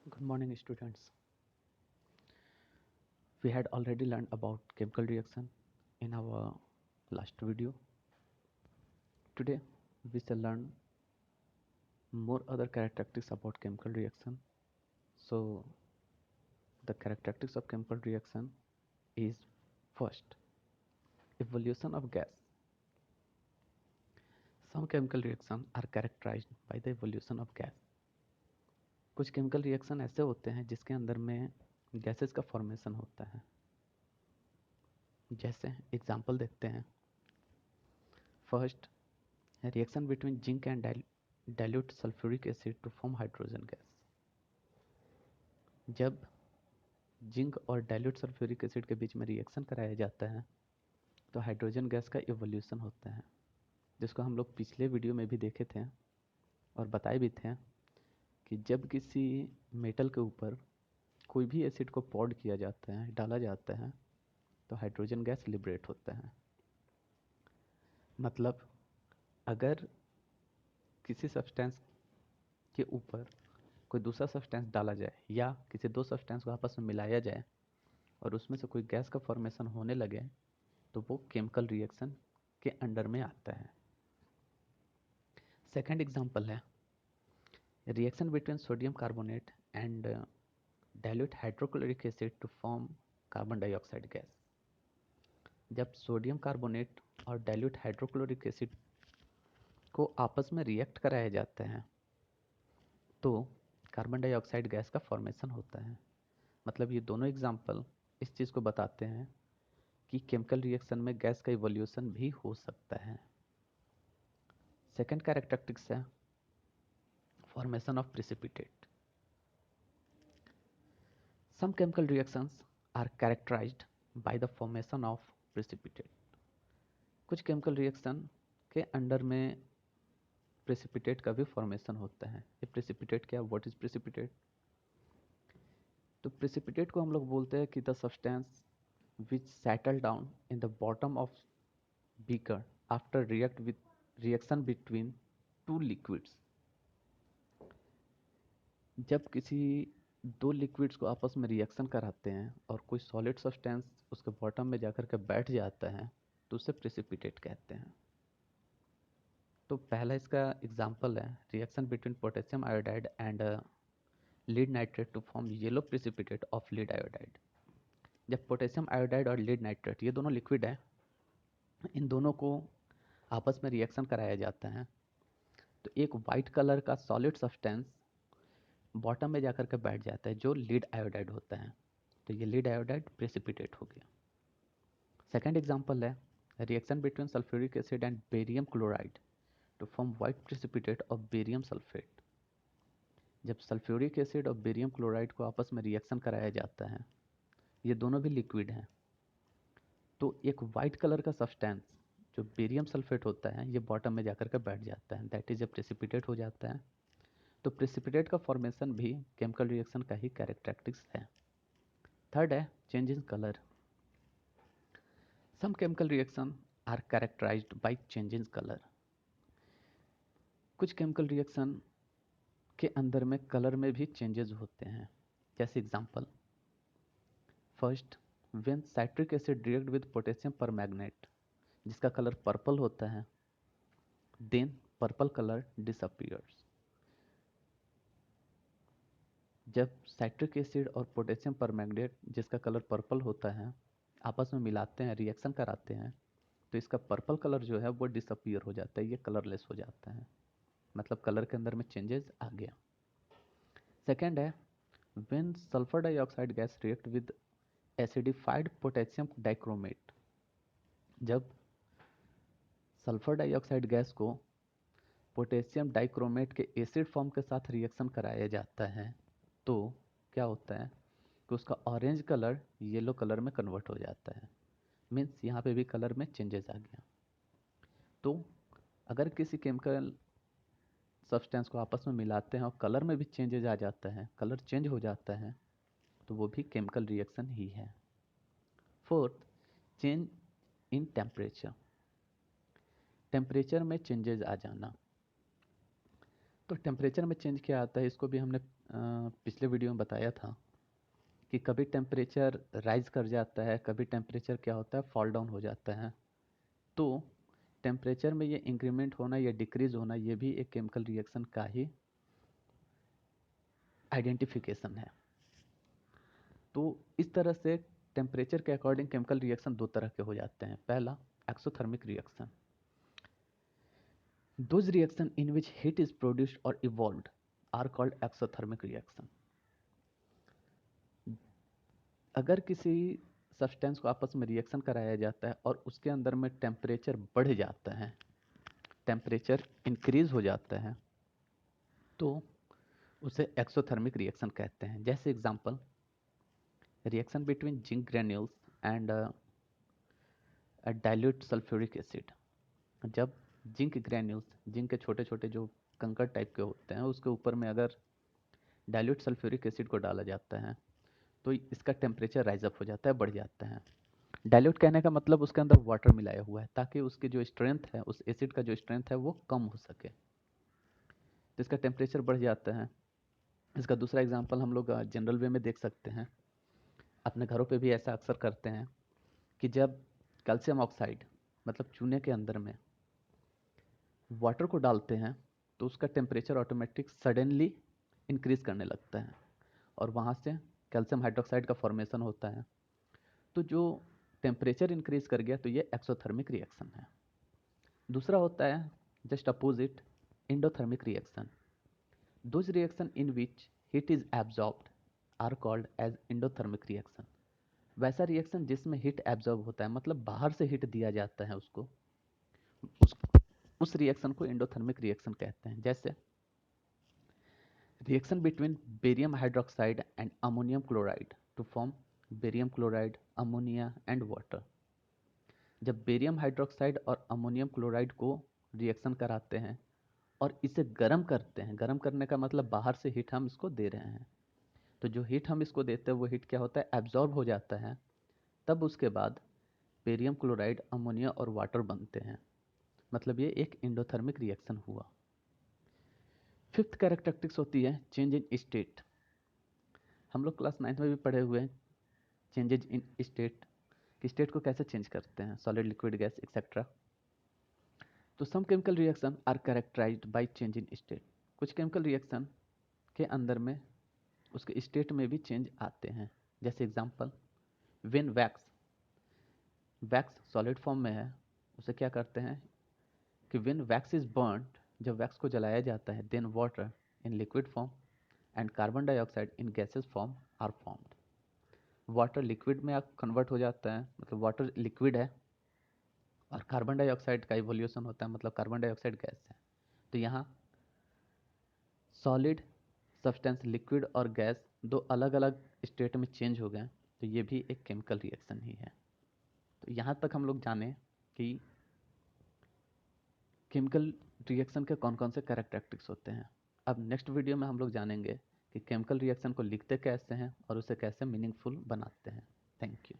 Good morning, students. We had already learned about chemical reaction in our last video. Today, we shall learn more other characteristics about chemical reaction. So, the characteristics of chemical reaction is first, evolution of gas. Some chemical reactions are characterized by the evolution of gas. कुछ chemical reaction ऐसे होते हैं जिसके अंदर में gases का formation होता है. जैसे एग्जांपल देखते हैं. First, reaction between zinc and dilute sulfuric acid to form hydrogen gas. जब जिंक और डाइल्यूट सल्फ्यूरिक एसिड के बीच में रिएक्शन कराया जाता है तो हाइड्रोजन गैस का इवोल्यूशन होता है, जिसको हम लोग पिछले वीडियो में भी देखे थे और बताए भी थे कि जब किसी मेटल के ऊपर कोई भी एसिड को पॉड किया जाता है, डाला जाता है, तो हाइड्रोजन गैस लिबरेट होता है. मतलब अगर किसी सब्सटेंस के ऊपर कोई दूसरा सब्सटेंस डाला जाए या किसी दो सब्सटेंस को आपस में मिलाया जाए और उसमें से कोई गैस का फॉर्मेशन होने लगे तो वो केमिकल रिएक्शन के अंडर में आता है. सेकंड एग्जांपल है reaction between sodium carbonate and dilute hydrochloric acid to form carbon dioxide gas. जब सोडियम कार्बोनेट और डाइल्यूट हाइड्रोक्लोरिक एसिड को आपस में रिएक्ट कराया जाता है तो कार्बन डाइऑक्साइड गैस का फॉर्मेशन होता है. मतलब ये दोनों एग्जाम्पल इस चीज़ को बताते हैं कि केमिकल रिएक्शन में गैस का इवोल्यूशन भी हो सकता है. सेकेंड कैरेक्टरिस्टिक्स है formation of precipitate. Some chemical reactions are characterised by the formation of precipitate. कुछ केमिकल रिएक्शन के अंडर में प्रेसिपिटेट का भी फॉर्मेशन होता है. ये प्रेसिपिटेट क्या, व्हाट इज प्रेसिपिटेट? तो प्रेसिपिटेट को हम लोग बोलते हैं कि the substance which settle down in the bottom of beaker after reaction between two liquids. जब किसी दो लिक्विड्स को आपस में रिएक्शन कराते हैं और कोई सॉलिड सब्सटेंस उसके बॉटम में जाकर के बैठ जाता है तो उसे प्रेसिपिटेट कहते हैं. तो पहला इसका एग्जांपल है reaction between potassium iodide and lead nitrate to form yellow precipitate of lead iodide. जब पोटेशियम आयोडाइड और लीड नाइट्रेट ये दोनों लिक्विड है, इन दोनों को आपस में रिएक्शन कराया जाता है तो एक वाइट कलर का सॉलिड सब्सटेंस बॉटम में जाकर के बैठ जाता है जो लीड आयोडाइड होता है. तो ये लीड आयोडाइड प्रेसिपिटेट हो गया. सेकेंड एग्जांपल है reaction between sulphuric acid and barium chloride to form white precipitate of barium sulphate. जब सल्फ्यूरिक एसिड और बेरियम क्लोराइड को आपस में रिएक्शन कराया जाता है, ये दोनों भी लिक्विड हैं, तो एक वाइट कलर का सब्सटेंस जो बेरियम सल्फेट होता है ये बॉटम में जाकर के बैठ जाता है, दैट इज जब प्रेसिपिटेट हो जाता है. तो प्रेसिपिटेट का फॉर्मेशन भी केमिकल रिएक्शन का ही कैरेक्टरिस्टिक्स है. थर्ड है change in colour. Some chemical reaction are characterised by change in colour. कुछ केमिकल रिएक्शन के अंदर में कलर में भी चेंजेस होते हैं. जैसे example first, when citric acid react with potassium permanganate जिसका कलर पर्पल होता है, देन पर्पल कलर डिसअपीयर्स. जब साइट्रिक एसिड और पोटेशियम परमैंगनेट जिसका कलर पर्पल होता है आपस में मिलाते हैं, रिएक्शन कराते हैं, तो इसका पर्पल कलर जो है वो डिसअपीयर हो जाता है, ये कलरलेस हो जाता है. मतलब कलर के अंदर में चेंजेस आ गया. सेकेंड है when sulphur dioxide gas react with acidified potassium dichromate. जब सल्फर डाइऑक्साइड गैस को पोटेशियम डाइक्रोमेट के एसिड फॉर्म के साथ रिएक्शन कराया जाता है तो क्या होता है कि उसका ऑरेंज कलर येलो कलर में कन्वर्ट हो जाता है. मीन्स यहाँ पे भी कलर में चेंजेस आ गया. तो अगर किसी केमिकल सब्सटेंस को आपस में मिलाते हैं और कलर में भी चेंजेस आ जाता है, कलर चेंज हो जाता है, तो वो भी केमिकल रिएक्शन ही है. Fourth, change in temperature. Temperature में चेंजेस आ जाना. तो टेम्परेचर में चेंज क्या आता है, इसको भी हमने पिछले वीडियो में बताया था कि कभी टेम्परेचर राइज कर जाता है, कभी टेम्परेचर क्या होता है फॉल डाउन हो जाता है। तो टेम्परेचर में ये इंक्रीमेंट होना या डिक्रीज होना, ये भी एक केमिकल रिएक्शन का ही आइडेंटिफिकेशन है। तो इस तरह से टेम्परेचर के अकॉर्डिंग केमिकल रिएक्शन दो तरह के हो जाते हैं। पहला exothermic reaction, those reaction in which heat is produced or evolved are called exothermic reaction। अगर किसी सब्सटेंस को आपस में रिएक्शन कराया जाता है और उसके अंदर में टेम्परेचर बढ़ जाता है, टेम्परेचर इंक्रीज हो जाता है, तो उसे एक्सोथर्मिक रिएक्शन कहते हैं। जैसे example, reaction between zinc granules and dilute sulphuric acid. जब जिंक ग्रेन्यूल्स, जिंक के छोटे छोटे जो कंकड़ टाइप के होते हैं, उसके ऊपर में अगर डाइल्यूट सल्फ्यूरिक एसिड को डाला जाता है तो इसका टेम्परेचर राइज अप हो जाता है, बढ़ जाता है। डाइल्यूट कहने का मतलब उसके अंदर वाटर मिलाया हुआ है, ताकि उसकी जो स्ट्रेंथ है, उस एसिड का जो स्ट्रेंथ है वो कम हो सके, तो इसका टेम्परेचर बढ़ जाता है। इसका दूसरा एग्जांपल हम लोग जनरल वे में देख सकते हैं, अपने घरों पे भी ऐसा अक्सर करते हैं कि जब कैल्शियम ऑक्साइड मतलब चूने के अंदर में वाटर को डालते हैं तो उसका टेम्परेचर ऑटोमेटिक सडनली इंक्रीज करने लगता है और वहाँ से कैल्शियम हाइड्रोक्साइड का फॉर्मेशन होता है। तो जो टेम्परेचर इंक्रीज कर गया तो ये एक्सोथर्मिक रिएक्शन है। दूसरा होता है just opposite, endothermic reaction. Those reaction in which heat is absorbed are called as endothermic reaction. वैसा रिएक्शन जिसमें हीट एब्जॉर्ब होता है, मतलब बाहर से हीट दिया जाता है उसको, उस रिएक्शन को एंडोथर्मिक रिएक्शन कहते हैं। जैसे reaction between barium hydroxide and ammonium chloride to form barium chloride, ammonia and water. जब बेरियम हाइड्रोक्साइड और अमोनियम क्लोराइड को रिएक्शन कराते हैं और इसे गर्म करते हैं, गर्म करने का मतलब बाहर से हीट हम इसको दे रहे हैं, तो जो हीट हम इसको देते हैं वो हीट क्या होता है, एब्जॉर्ब हो जाता है। तब उसके बाद बेरियम क्लोराइड, अमोनिया और वाटर बनते हैं, मतलब ये एक एंडोथर्मिक रिएक्शन हुआ। फिफ्थ कैरेक्टरिस्टिक्स होती है चेंज इन स्टेट। हम लोग क्लास 9th में भी पढ़े हुए हैं चेंजेज इन स्टेट, कि स्टेट को कैसे चेंज करते हैं, सॉलिड, लिक्विड, गैस एक्सेट्रा। तो some chemical reaction are characterised by change in state. कुछ केमिकल रिएक्शन के अंदर में उसके स्टेट में भी चेंज आते हैं। जैसे example, when wax, wax solid form में है, उसे क्या करते हैं कि व्हेन वैक्स इज बर्न्ड, जब वैक्स को जलाया जाता है, then water in liquid form and carbon dioxide in gases form are formed. Water liquid में कन्वर्ट हो जाता है, मतलब वाटर लिक्विड है, और कार्बन डाइऑक्साइड का इवोल्यूशन होता है, मतलब कार्बन डाइऑक्साइड गैस है। तो यहाँ सॉलिड, सब्सटेंस, लिक्विड और गैस दो अलग अलग स्टेट में चेंज हो गए, तो ये भी एक केमिकल रिएक्शन ही है। तो यहाँ तक हम लोग जाने कि केमिकल रिएक्शन के कौन कौन से कैरेक्टरिस्टिक्स होते हैं। अब नेक्स्ट वीडियो में हम लोग जानेंगे कि केमिकल रिएक्शन को लिखते कैसे हैं और उसे कैसे मीनिंगफुल बनाते हैं। Thank you.